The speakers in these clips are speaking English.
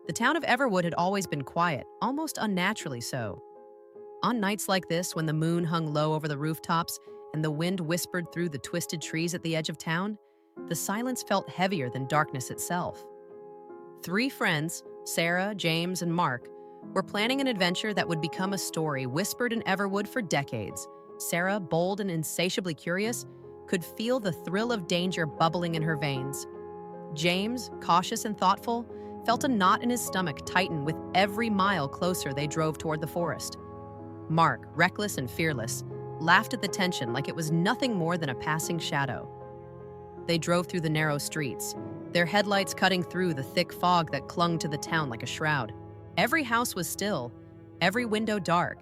The town of Everwood had always been quiet, almost unnaturally so. On nights like this, when the moon hung low over the rooftops and the wind whispered through the twisted trees at the edge of town, the silence felt heavier than darkness itself. Three friends, Sarah, James, and Mark, were planning an adventure that would become a story whispered in Everwood for decades. Sarah, bold and insatiably curious, could feel the thrill of danger bubbling in her veins. James, cautious and thoughtful, felt a knot in his stomach tighten with every mile closer they drove toward the forest. Mark, reckless and fearless, laughed at the tension like it was nothing more than a passing shadow. They drove through the narrow streets, their headlights cutting through the thick fog that clung to the town like a shroud. Every house was still, every window dark,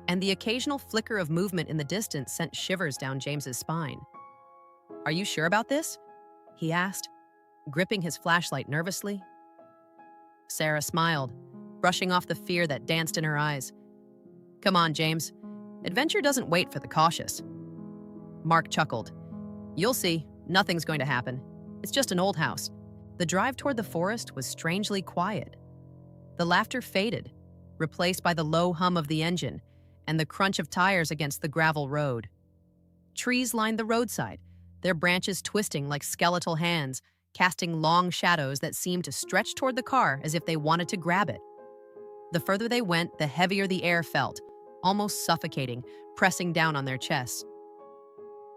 and the occasional flicker of movement in the distance sent shivers down James's spine. "Are you sure about this?" he asked, gripping his flashlight nervously. Sarah smiled, brushing off the fear that danced in her eyes. "Come on, James. Adventure doesn't wait for the cautious." Mark chuckled. "You'll see. Nothing's going to happen. It's just an old house." The drive toward the forest was strangely quiet. The laughter faded, replaced by the low hum of the engine and the crunch of tires against the gravel road. Trees lined the roadside, their branches twisting like skeletal hands, casting long shadows that seemed to stretch toward the car as if they wanted to grab it. The further they went, the heavier the air felt, almost suffocating, pressing down on their chests.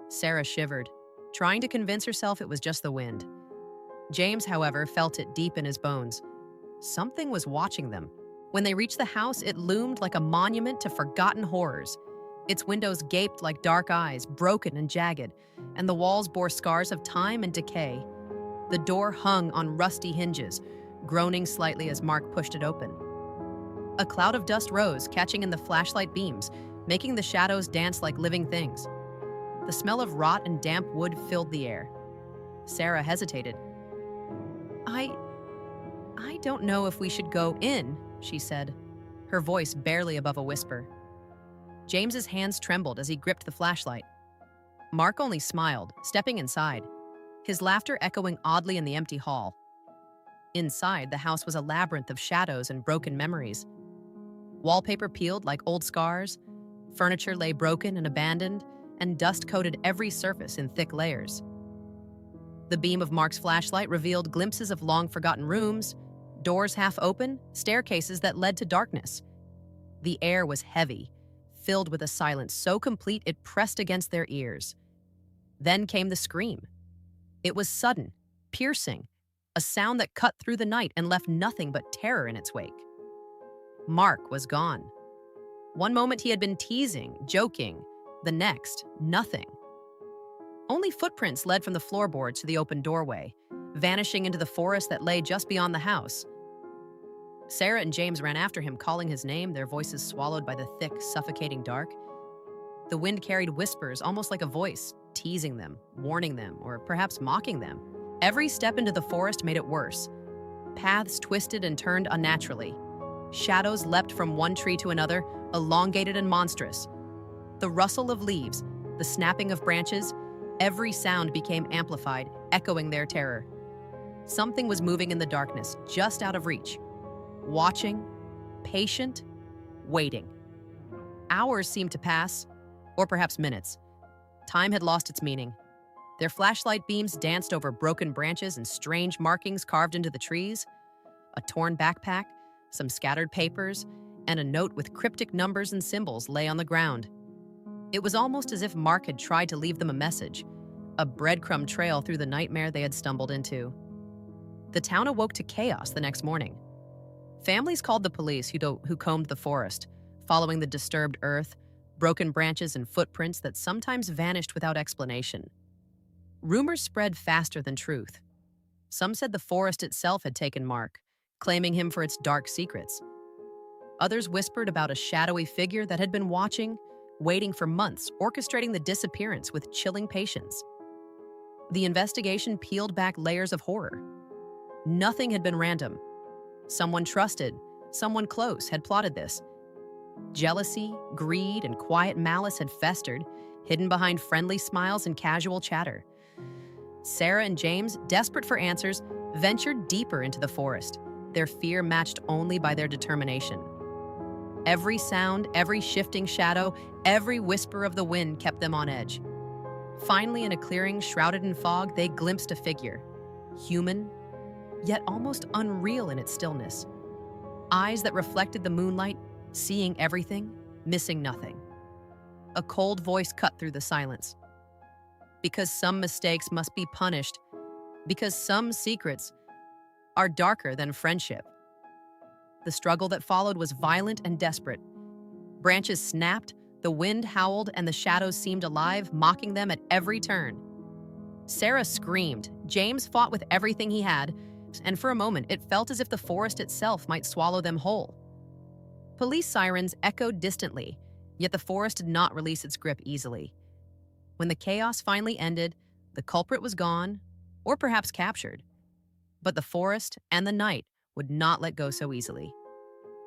Sarah shivered, trying to convince herself it was just the wind. James, however, felt it deep in his bones. Something was watching them. When they reached the house, it loomed like a monument to forgotten horrors. Its windows gaped like dark eyes, broken and jagged, and the walls bore scars of time and decay. The door hung on rusty hinges, groaning slightly as Mark pushed it open. A cloud of dust rose, catching in the flashlight beams, making the shadows dance like living things. The smell of rot and damp wood filled the air. Sarah hesitated. I don't know if we should go in," she said, her voice barely above a whisper. James's hands trembled as he gripped the flashlight. Mark only smiled, stepping inside, his laughter echoing oddly in the empty hall. Inside, the house was a labyrinth of shadows and broken memories. Wallpaper peeled like old scars, furniture lay broken and abandoned, and dust coated every surface in thick layers. The beam of Mark's flashlight revealed glimpses of long-forgotten rooms, doors half open, staircases that led to darkness. The air was heavy, filled with a silence so complete it pressed against their ears. Then came the scream. It was sudden, piercing, a sound that cut through the night and left nothing but terror in its wake. Mark was gone. One moment he had been teasing, joking, the next, nothing. Only footprints led from the floorboards to the open doorway, vanishing into the forest that lay just beyond the house. Sarah and James ran after him, calling his name, their voices swallowed by the thick, suffocating dark. The wind carried whispers, almost like a voice, teasing them, warning them, or perhaps mocking them. Every step into the forest made it worse. Paths twisted and turned unnaturally. Shadows leapt from one tree to another, elongated and monstrous. The rustle of leaves, the snapping of branches, every sound became amplified, echoing their terror. Something was moving in the darkness, just out of reach. Watching, patient, waiting. Hours seemed to pass, or perhaps minutes. Time had lost its meaning. Their flashlight beams danced over broken branches and strange markings carved into the trees. A torn backpack, some scattered papers, and a note with cryptic numbers and symbols lay on the ground. It was almost as if Mark had tried to leave them a message, a breadcrumb trail through the nightmare they had stumbled into. The town awoke to chaos the next morning. Families called the police who combed the forest, following the disturbed earth, broken branches and footprints that sometimes vanished without explanation. Rumors spread faster than truth. Some said the forest itself had taken Mark, claiming him for its dark secrets. Others whispered about a shadowy figure that had been watching, waiting for months, orchestrating the disappearance with chilling patience. The investigation peeled back layers of horror. Nothing had been random. Someone trusted, someone close, had plotted this. Jealousy, greed, and quiet malice had festered, hidden behind friendly smiles and casual chatter. Sarah and James, desperate for answers, ventured deeper into the forest, their fear matched only by their determination. Every sound, every shifting shadow, every whisper of the wind kept them on edge. Finally, in a clearing shrouded in fog, they glimpsed a figure, human, yet almost unreal in its stillness. Eyes that reflected the moonlight, seeing everything, missing nothing. A cold voice cut through the silence. Because some mistakes must be punished, because some secrets are darker than friendship. The struggle that followed was violent and desperate. Branches snapped, the wind howled, and the shadows seemed alive, mocking them at every turn. Sarah screamed. James fought with everything he had, and for a moment it felt as if the forest itself might swallow them whole. Police sirens echoed distantly, yet the forest did not release its grip easily. When the chaos finally ended, the culprit was gone, or perhaps captured. But the forest and the night would not let go so easily.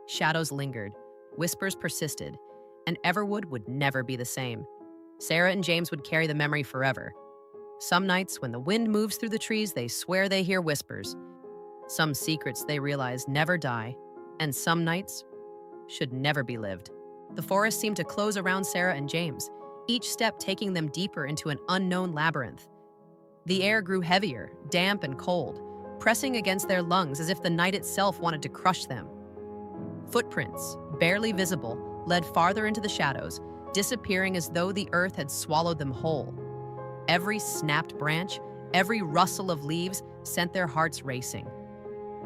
Shadows lingered, whispers persisted, and Everwood would never be the same. Sarah and James would carry the memory forever. Some nights, when the wind moves through the trees, they swear they hear whispers. Some secrets they realize never die, and some nights should never be lived. The forest seemed to close around Sarah and James, each step taking them deeper into an unknown labyrinth. The air grew heavier, damp and cold, pressing against their lungs as if the night itself wanted to crush them. Footprints, barely visible, led farther into the shadows, disappearing as though the earth had swallowed them whole. Every snapped branch, every rustle of leaves sent their hearts racing.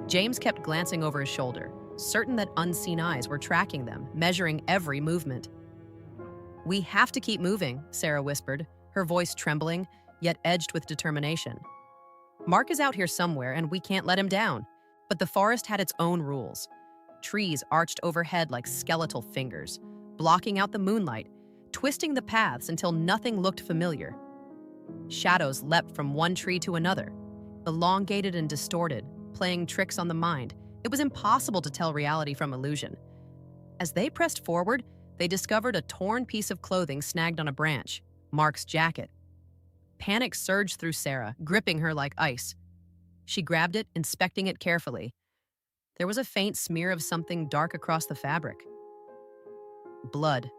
James kept glancing over his shoulder, certain that unseen eyes were tracking them, measuring every movement. "We have to keep moving," Sarah whispered, her voice trembling, yet edged with determination. "Mark is out here somewhere, and we can't let him down." But the forest had its own rules. Trees arched overhead like skeletal fingers, blocking out the moonlight, twisting the paths until nothing looked familiar. Shadows leapt from one tree to another, elongated and distorted, playing tricks on the mind. It was impossible to tell reality from illusion. As they pressed forward, they discovered a torn piece of clothing snagged on a branch, Mark's jacket. Panic surged through Sarah, gripping her like ice. She grabbed it, inspecting it carefully. There was a faint smear of something dark across the fabric. Blood.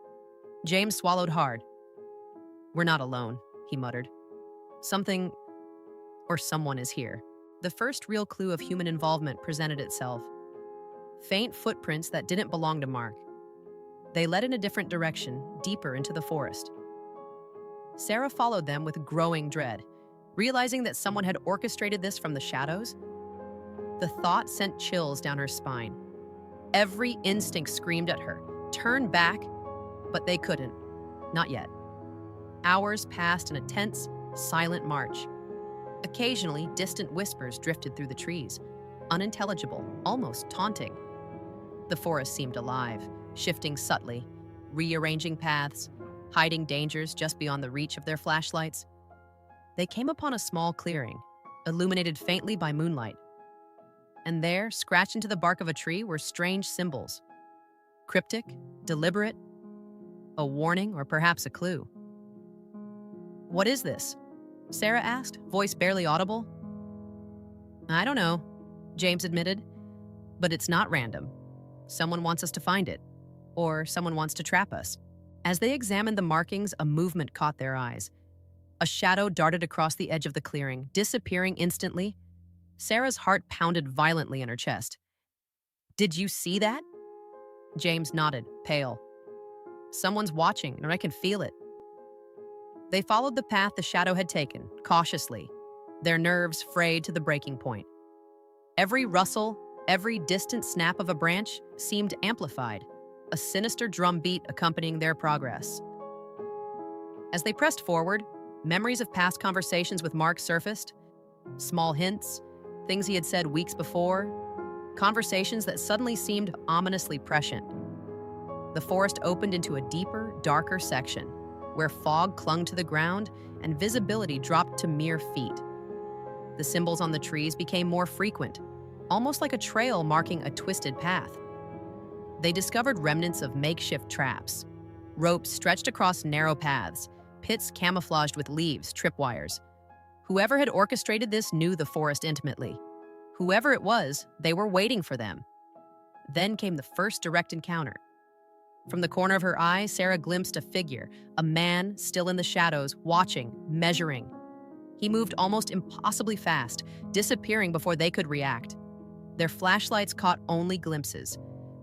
James swallowed hard. "We're not alone," he muttered. "Something or someone is here." The first real clue of human involvement presented itself. Faint footprints that didn't belong to Mark. They led in a different direction, deeper into the forest. Sarah followed them with growing dread, realizing that someone had orchestrated this from the shadows. The thought sent chills down her spine. Every instinct screamed at her, "Turn back," but they couldn't. Not yet. Hours passed in a tense, silent march. Occasionally, distant whispers drifted through the trees, unintelligible, almost taunting. The forest seemed alive, shifting subtly, rearranging paths, hiding dangers just beyond the reach of their flashlights. They came upon a small clearing, illuminated faintly by moonlight. And there, scratched into the bark of a tree, were strange symbols. Cryptic, deliberate, a warning or perhaps a clue. "What is this?" Sarah asked, voice barely audible. "I don't know," James admitted, "but it's not random. Someone wants us to find it, or someone wants to trap us." As they examined the markings, a movement caught their eyes. A shadow darted across the edge of the clearing, disappearing instantly. Sarah's heart pounded violently in her chest. "Did you see that?" James nodded, pale. "Someone's watching, and I can feel it." They followed the path the shadow had taken, cautiously, their nerves frayed to the breaking point. Every rustle, every distant snap of a branch seemed amplified, a sinister drum beat accompanying their progress. As they pressed forward, memories of past conversations with Mark surfaced. Small hints, things he had said weeks before, conversations that suddenly seemed ominously prescient. The forest opened into a deeper, darker section, where fog clung to the ground and visibility dropped to mere feet. The symbols on the trees became more frequent, almost like a trail marking a twisted path. They discovered remnants of makeshift traps, ropes stretched across narrow paths, pits camouflaged with leaves, tripwires. Whoever had orchestrated this knew the forest intimately. Whoever it was, they were waiting for them. Then came the first direct encounter. From the corner of her eye, Sarah glimpsed a figure, a man still in the shadows, watching, measuring. He moved almost impossibly fast, disappearing before they could react. Their flashlights caught only glimpses,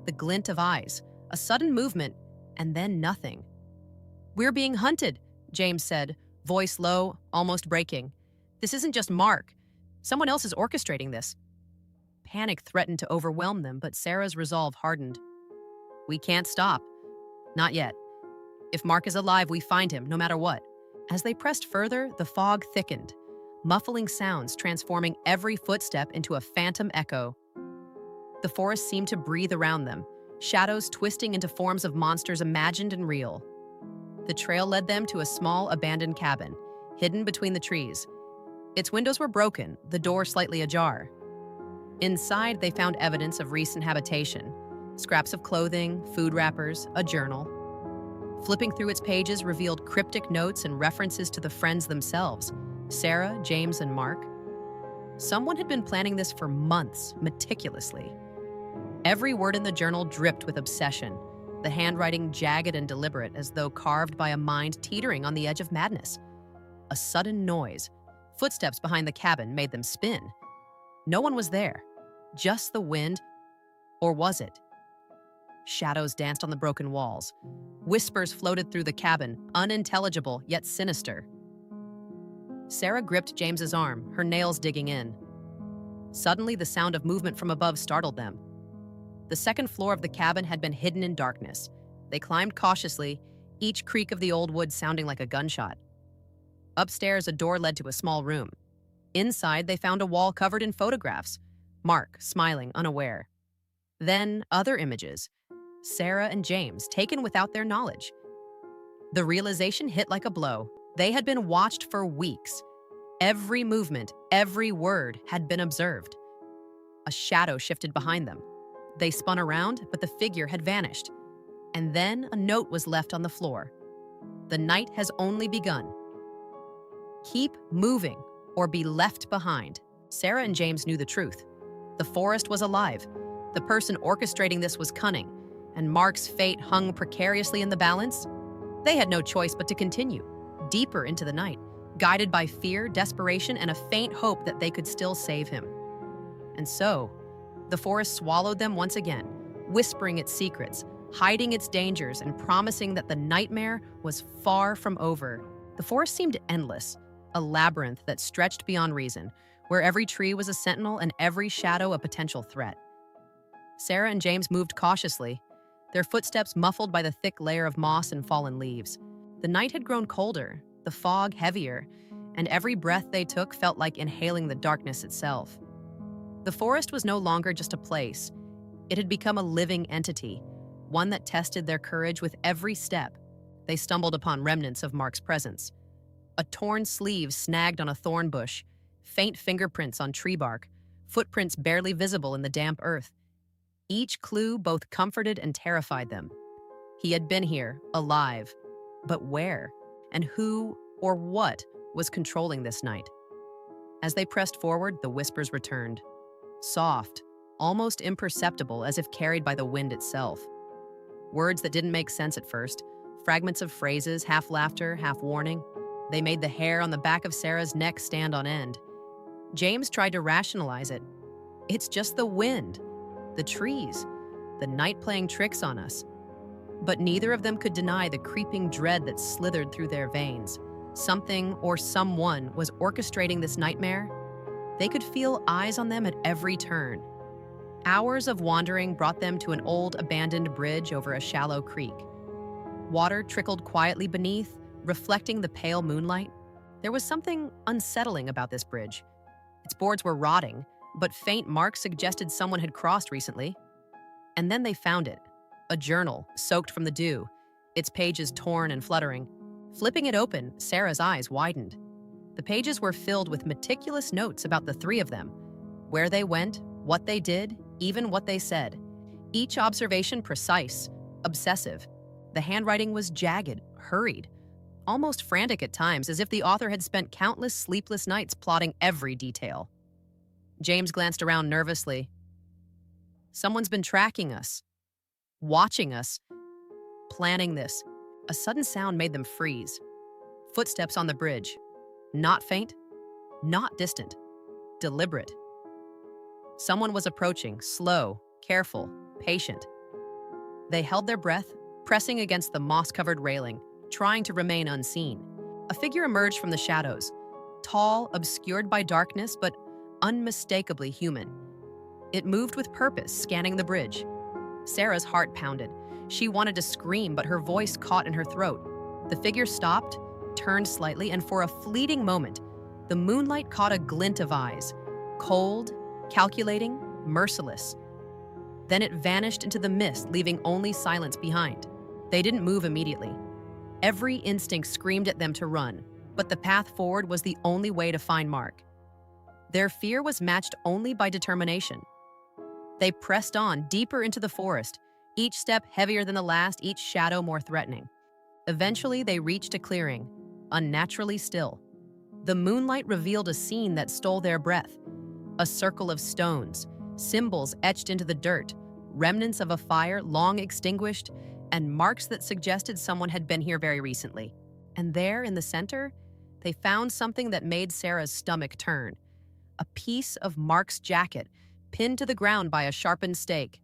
the glint of eyes, a sudden movement, and then nothing. "We're being hunted," James said, voice low, almost breaking. "This isn't just Mark. Someone else is orchestrating this." Panic threatened to overwhelm them, but Sarah's resolve hardened. "We can't stop. Not yet. If Mark is alive, we find him, no matter what." As they pressed further, the fog thickened, muffling sounds transforming every footstep into a phantom echo. The forest seemed to breathe around them, shadows twisting into forms of monsters imagined and real. The trail led them to a small, abandoned cabin, hidden between the trees. Its windows were broken, the door slightly ajar. Inside, they found evidence of recent habitation: scraps of clothing, food wrappers, a journal. Flipping through its pages revealed cryptic notes and references to the friends themselves, Sarah, James, and Mark. Someone had been planning this for months, meticulously. Every word in the journal dripped with obsession, the handwriting jagged and deliberate, as though carved by a mind teetering on the edge of madness. A sudden noise, footsteps behind the cabin, made them spin. No one was there, just the wind, or was it? Shadows danced on the broken walls. Whispers floated through the cabin, unintelligible yet sinister. Sarah gripped James's arm, her nails digging in. Suddenly, the sound of movement from above startled them. The second floor of the cabin had been hidden in darkness. They climbed cautiously, each creak of the old wood sounding like a gunshot. Upstairs, a door led to a small room. Inside, they found a wall covered in photographs, Mark smiling, unaware. Then, other images, Sarah and James, taken without their knowledge. The realization hit like a blow. They had been watched for weeks. Every movement, every word had been observed. A shadow shifted behind them. They spun around, but the figure had vanished. And then a note was left on the floor. "The night has only begun. Keep moving or be left behind." Sarah and James knew the truth. The forest was alive. The person orchestrating this was cunning, and Mark's fate hung precariously in the balance. They had no choice but to continue, deeper into the night, guided by fear, desperation, and a faint hope that they could still save him. And so, the forest swallowed them once again, whispering its secrets, hiding its dangers, and promising that the nightmare was far from over. The forest seemed endless, a labyrinth that stretched beyond reason, where every tree was a sentinel and every shadow a potential threat. Sarah and James moved cautiously, their footsteps muffled by the thick layer of moss and fallen leaves. The night had grown colder, the fog heavier, and every breath they took felt like inhaling the darkness itself. The forest was no longer just a place. It had become a living entity, one that tested their courage with every step. They stumbled upon remnants of Mark's presence. A torn sleeve snagged on a thorn bush, faint fingerprints on tree bark, footprints barely visible in the damp earth. Each clue both comforted and terrified them. He had been here, alive. But where? And who or what was controlling this night? As they pressed forward, the whispers returned. Soft, almost imperceptible, as if carried by the wind itself. Words that didn't make sense at first, fragments of phrases, half laughter, half warning. They made the hair on the back of Sarah's neck stand on end. James tried to rationalize it. "It's just the wind, the trees, the night playing tricks on us." But neither of them could deny the creeping dread that slithered through their veins. Something or someone was orchestrating this nightmare. They could feel eyes on them at every turn. Hours of wandering brought them to an old abandoned bridge over a shallow creek. Water trickled quietly beneath, reflecting the pale moonlight. There was something unsettling about this bridge. Its boards were rotting, but faint marks suggested someone had crossed recently. And then they found it, a journal soaked from the dew, its pages torn and fluttering. Flipping it open, Sarah's eyes widened. The pages were filled with meticulous notes about the three of them, where they went, what they did, even what they said. Each observation precise, obsessive. The handwriting was jagged, hurried, almost frantic at times, as if the author had spent countless sleepless nights plotting every detail. James glanced around nervously. Someone's been tracking us, watching us, planning this. A sudden sound made them freeze. Footsteps on the bridge. Not faint, not distant, deliberate. Someone was approaching, slow, careful, patient. They held their breath, pressing against the moss-covered railing, trying to remain unseen. A figure emerged from the shadows, tall, obscured by darkness, but unmistakably human. It moved with purpose, scanning the bridge. Sarah's heart pounded. She wanted to scream, but her voice caught in her throat. The figure stopped, turned slightly, and for a fleeting moment, the moonlight caught a glint of eyes. Cold, calculating, merciless. Then it vanished into the mist, leaving only silence behind. They didn't move immediately. Every instinct screamed at them to run, but the path forward was the only way to find Mark. Their fear was matched only by determination. They pressed on, deeper into the forest, each step heavier than the last, each shadow more threatening. Eventually, they reached a clearing, unnaturally still. The moonlight revealed a scene that stole their breath. A circle of stones, symbols etched into the dirt, remnants of a fire long extinguished, and marks that suggested someone had been here very recently. And there, in the center, they found something that made Sarah's stomach turn. A piece of Mark's jacket, pinned to the ground by a sharpened stake.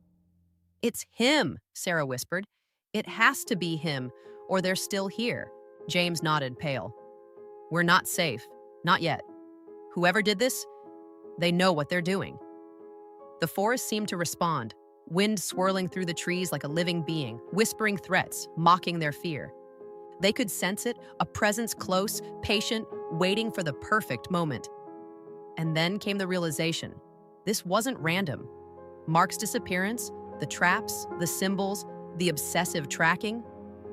"It's him," Sarah whispered. "It has to be him, or they're still here." James nodded, pale. "We're not safe. Not yet. Whoever did this, they know what they're doing." The forest seemed to respond, wind swirling through the trees like a living being, whispering threats, mocking their fear. They could sense it, a presence close, patient, waiting for the perfect moment. And then came the realization. This wasn't random. Mark's disappearance, the traps, the symbols, the obsessive tracking,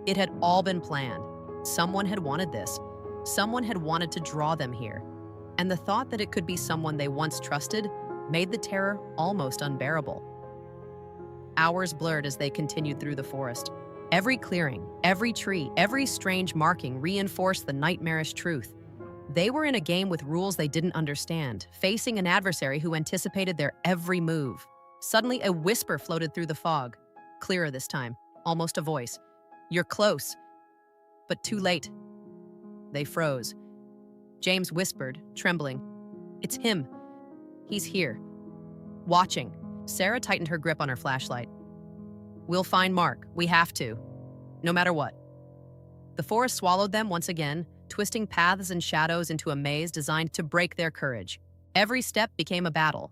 it had all been planned. Someone had wanted this. Someone had wanted to draw them here. And the thought that it could be someone they once trusted made the terror almost unbearable. Hours blurred as they continued through the forest. Every clearing, every tree, every strange marking reinforced the nightmarish truth. They were in a game with rules they didn't understand, facing an adversary who anticipated their every move. Suddenly, a whisper floated through the fog. Clearer this time, almost a voice. "You're close, but too late." They froze. James whispered, trembling. "It's him. He's here. Watching." Sarah tightened her grip on her flashlight. "We'll find Mark. We have to. No matter what." The forest swallowed them once again, twisting paths and shadows into a maze designed to break their courage. Every step became a battle.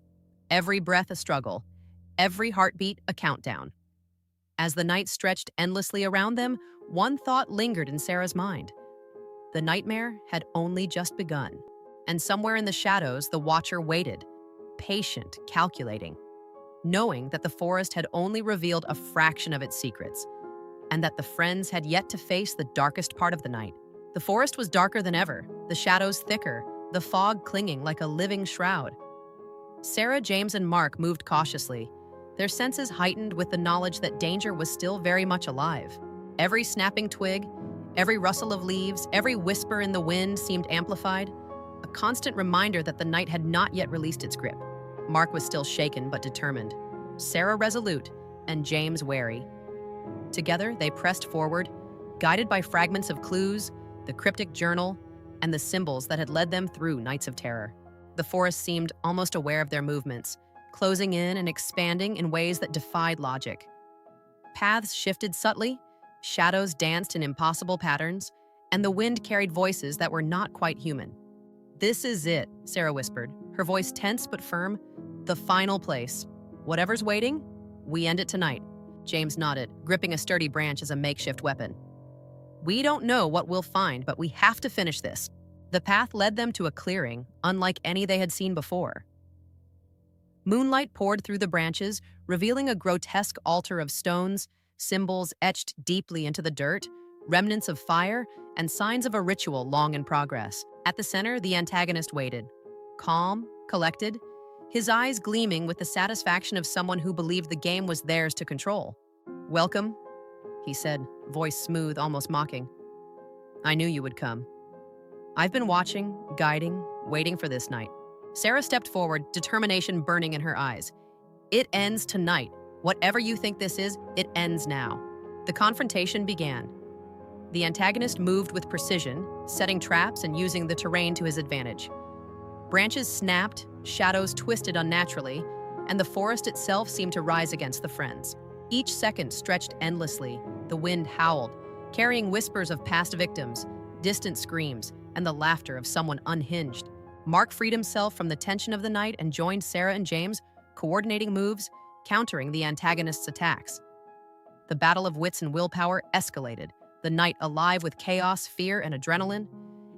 Every breath a struggle. Every heartbeat a countdown. As the night stretched endlessly around them, one thought lingered in Sarah's mind. The nightmare had only just begun. And somewhere in the shadows, the watcher waited, patient, calculating, knowing that the forest had only revealed a fraction of its secrets, and that the friends had yet to face the darkest part of the night. The forest was darker than ever, the shadows thicker, the fog clinging like a living shroud. Sarah, James, and Mark moved cautiously, their senses heightened with the knowledge that danger was still very much alive. Every snapping twig, every rustle of leaves, every whisper in the wind seemed amplified, a constant reminder that the night had not yet released its grip. Mark was still shaken but determined, Sarah resolute, and James wary. Together, they pressed forward, guided by fragments of clues, the cryptic journal, and the symbols that had led them through nights of terror. The forest seemed almost aware of their movements, closing in and expanding in ways that defied logic. Paths shifted subtly, shadows danced in impossible patterns, and the wind carried voices that were not quite human. "This is it," Sarah whispered, her voice tense but firm. "The final place. Whatever's waiting, we end it tonight." James nodded, gripping a sturdy branch as a makeshift weapon. "We don't know what we'll find, but we have to finish this." The path led them to a clearing, unlike any they had seen before. Moonlight poured through the branches, revealing a grotesque altar of stones, symbols etched deeply into the dirt, remnants of fire, and signs of a ritual long in progress. At the center, the antagonist waited, calm, collected, his eyes gleaming with the satisfaction of someone who believed the game was theirs to control. "Welcome," he said, voice smooth, almost mocking. "I knew you would come. I've been watching, guiding, waiting for this night." Sarah stepped forward, determination burning in her eyes. It ends tonight. Whatever you think this is, it ends now. The confrontation began. The antagonist moved with precision, setting traps and using the terrain to his advantage. Branches snapped, shadows twisted unnaturally, and the forest itself seemed to rise against the friends. Each second stretched endlessly. The wind howled, carrying whispers of past victims, distant screams, and the laughter of someone unhinged. Mark freed himself from the tension of the night and joined Sarah and James, coordinating moves, countering the antagonist's attacks. The battle of wits and willpower escalated, the night alive with chaos, fear, and adrenaline.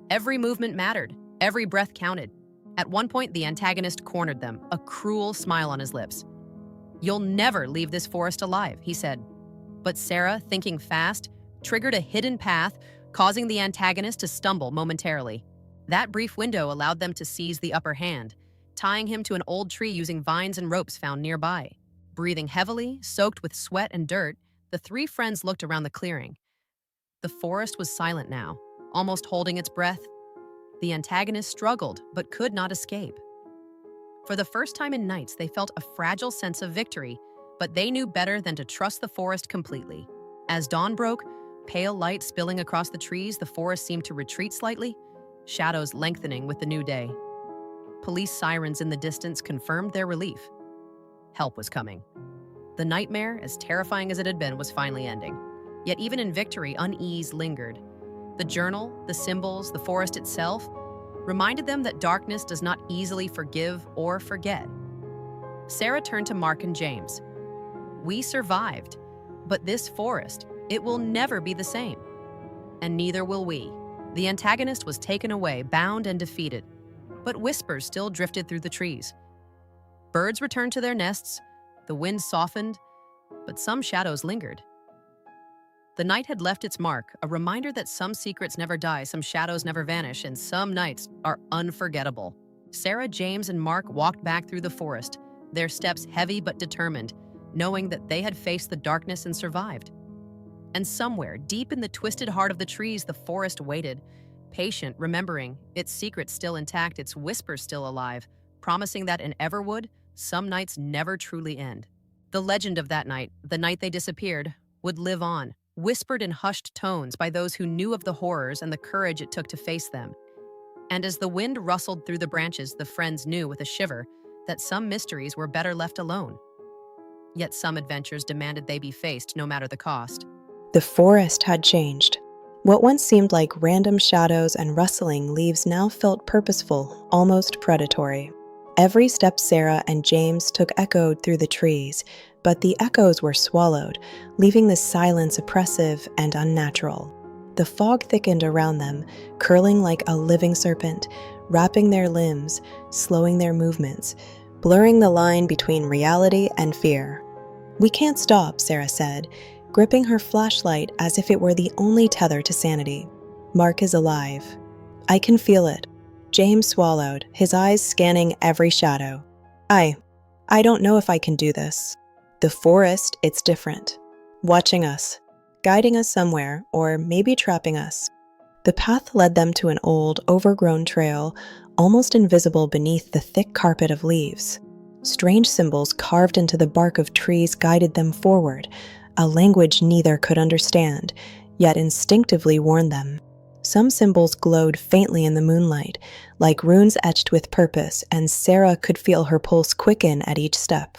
Every movement mattered, every breath counted. At one point, the antagonist cornered them, a cruel smile on his lips. "You'll never leave this forest alive," he said. But Sarah, thinking fast, triggered a hidden path, causing the antagonist to stumble momentarily. That brief window allowed them to seize the upper hand, tying him to an old tree using vines and ropes found nearby. Breathing heavily, soaked with sweat and dirt, the three friends looked around the clearing. The forest was silent now, almost holding its breath. The antagonist struggled, but could not escape. For the first time in nights, they felt a fragile sense of victory, but they knew better than to trust the forest completely. As dawn broke, pale light spilling across the trees, the forest seemed to retreat slightly, shadows lengthening with the new day. Police sirens in the distance confirmed their relief. Help was coming. The nightmare, as terrifying as it had been, was finally ending. Yet even in victory, unease lingered. The journal, the symbols, the forest itself reminded them that darkness does not easily forgive or forget. Sarah turned to Mark and James. "We survived, but this forest, it will never be the same. And neither will we." The antagonist was taken away, bound and defeated, but whispers still drifted through the trees. Birds returned to their nests, the wind softened, but some shadows lingered. The night had left its mark, a reminder that some secrets never die, some shadows never vanish, and some nights are unforgettable. Sarah, James, and Mark walked back through the forest, their steps heavy but determined, knowing that they had faced the darkness and survived. And somewhere, deep in the twisted heart of the trees, the forest waited, patient, remembering, its secrets still intact, its whispers still alive, promising that in Everwood, some nights never truly end. The legend of that night, the night they disappeared, would live on, whispered in hushed tones by those who knew of the horrors and the courage it took to face them. And as the wind rustled through the branches, the friends knew with a shiver that some mysteries were better left alone. Yet some adventures demanded they be faced no matter the cost. The forest had changed. What once seemed like random shadows and rustling leaves now felt purposeful, almost predatory. Every step Sarah and James took echoed through the trees, but the echoes were swallowed, leaving the silence oppressive and unnatural. The fog thickened around them, curling like a living serpent, wrapping their limbs, slowing their movements, blurring the line between reality and fear. "We can't stop," Sarah said, gripping her flashlight as if it were the only tether to sanity. "Mark is alive. I can feel it." James swallowed, his eyes scanning every shadow. I don't know if I can do this. The forest, it's different. Watching us, guiding us somewhere, or maybe trapping us." The path led them to an old, overgrown trail, almost invisible beneath the thick carpet of leaves. Strange symbols carved into the bark of trees guided them forward, a language neither could understand, yet instinctively warned them. Some symbols glowed faintly in the moonlight, like runes etched with purpose, and Sarah could feel her pulse quicken at each step.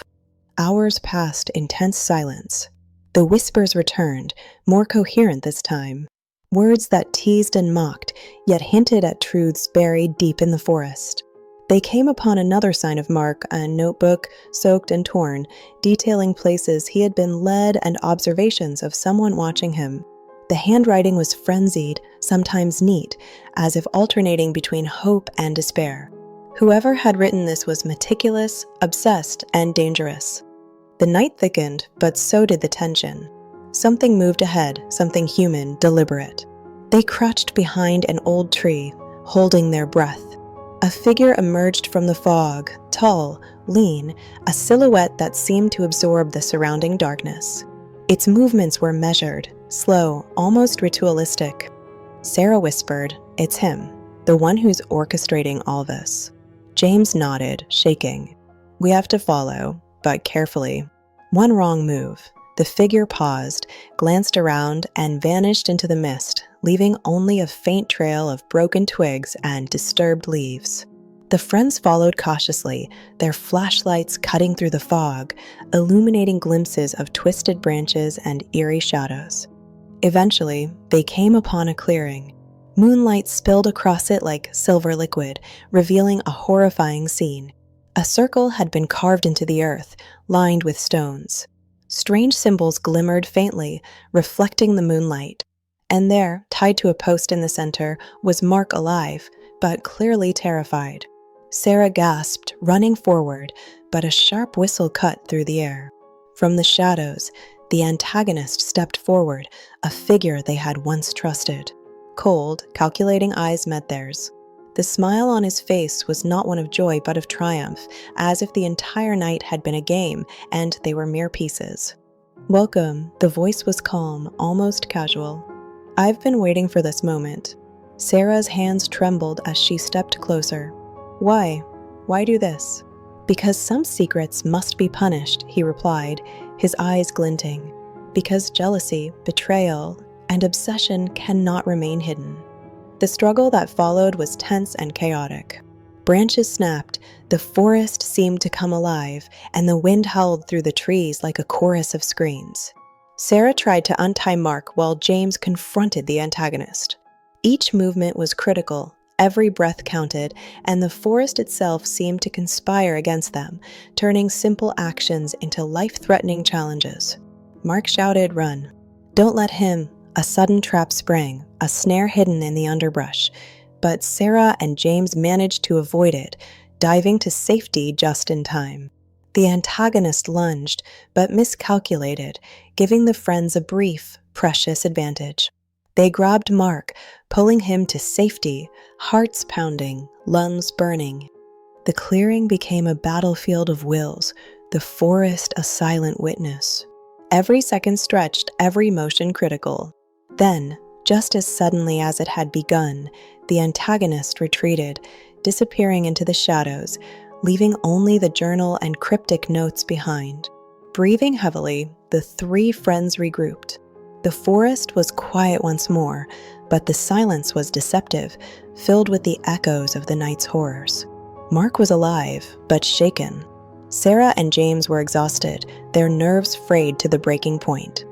Hours passed in tense silence. The whispers returned, more coherent this time. Words that teased and mocked, yet hinted at truths buried deep in the forest. They came upon another sign of Mark, a notebook, soaked and torn, detailing places he had been led and observations of someone watching him. The handwriting was frenzied, sometimes neat, as if alternating between hope and despair. Whoever had written this was meticulous, obsessed, and dangerous. The night thickened, but so did the tension. Something moved ahead, something human, deliberate. They crouched behind an old tree, holding their breath. A figure emerged from the fog, tall, lean, a silhouette that seemed to absorb the surrounding darkness. Its movements were measured, slow, almost ritualistic. Sarah whispered, "It's him, the one who's orchestrating all this." James nodded, shaking. "We have to follow, but carefully." One wrong move. The figure paused, glanced around, and vanished into the mist, leaving only a faint trail of broken twigs and disturbed leaves. The friends followed cautiously, their flashlights cutting through the fog, illuminating glimpses of twisted branches and eerie shadows. Eventually, they came upon a clearing. Moonlight spilled across it like silver liquid, revealing a horrifying scene. A circle had been carved into the earth, lined with stones. Strange symbols glimmered faintly, reflecting the moonlight. And there, tied to a post in the center, was Mark alive, but clearly terrified. Sarah gasped, running forward, but a sharp whistle cut through the air. From the shadows, the antagonist stepped forward, a figure they had once trusted. Cold, calculating eyes met theirs. The smile on his face was not one of joy but of triumph, as if the entire night had been a game and they were mere pieces. "Welcome," the voice was calm, almost casual. "I've been waiting for this moment." Sarah's hands trembled as she stepped closer. "Why? Why do this?" "Because some secrets must be punished," he replied, his eyes glinting. "Because jealousy, betrayal, and obsession cannot remain hidden." The struggle that followed was tense and chaotic. Branches snapped, the forest seemed to come alive, and the wind howled through the trees like a chorus of screams. Sarah tried to untie Mark while James confronted the antagonist. Each movement was critical, every breath counted, and the forest itself seemed to conspire against them, turning simple actions into life-threatening challenges. Mark shouted, "Run." "Don't let him." A sudden trap sprang, a snare hidden in the underbrush, but Sarah and James managed to avoid it, diving to safety just in time. The antagonist lunged, but miscalculated, giving the friends a brief, precious advantage. They grabbed Mark, pulling him to safety, hearts pounding, lungs burning. The clearing became a battlefield of wills, the forest a silent witness. Every second stretched, every motion critical. Then, just as suddenly as it had begun, the antagonist retreated, disappearing into the shadows, leaving only the journal and cryptic notes behind. Breathing heavily, the three friends regrouped. The forest was quiet once more, but the silence was deceptive, filled with the echoes of the night's horrors. Mark was alive, but shaken. Sarah and James were exhausted, their nerves frayed to the breaking point.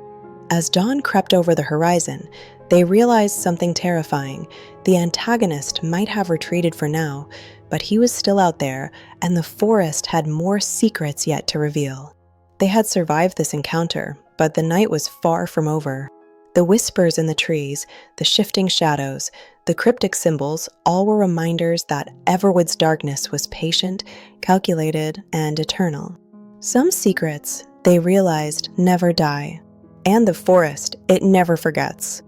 As dawn crept over the horizon, they realized something terrifying. The antagonist might have retreated for now, but he was still out there, and the forest had more secrets yet to reveal. They had survived this encounter, but the night was far from over. The whispers in the trees, the shifting shadows, the cryptic symbols, all were reminders that Everwood's darkness was patient, calculated, and eternal. Some secrets, they realized, never die. And the forest, it never forgets.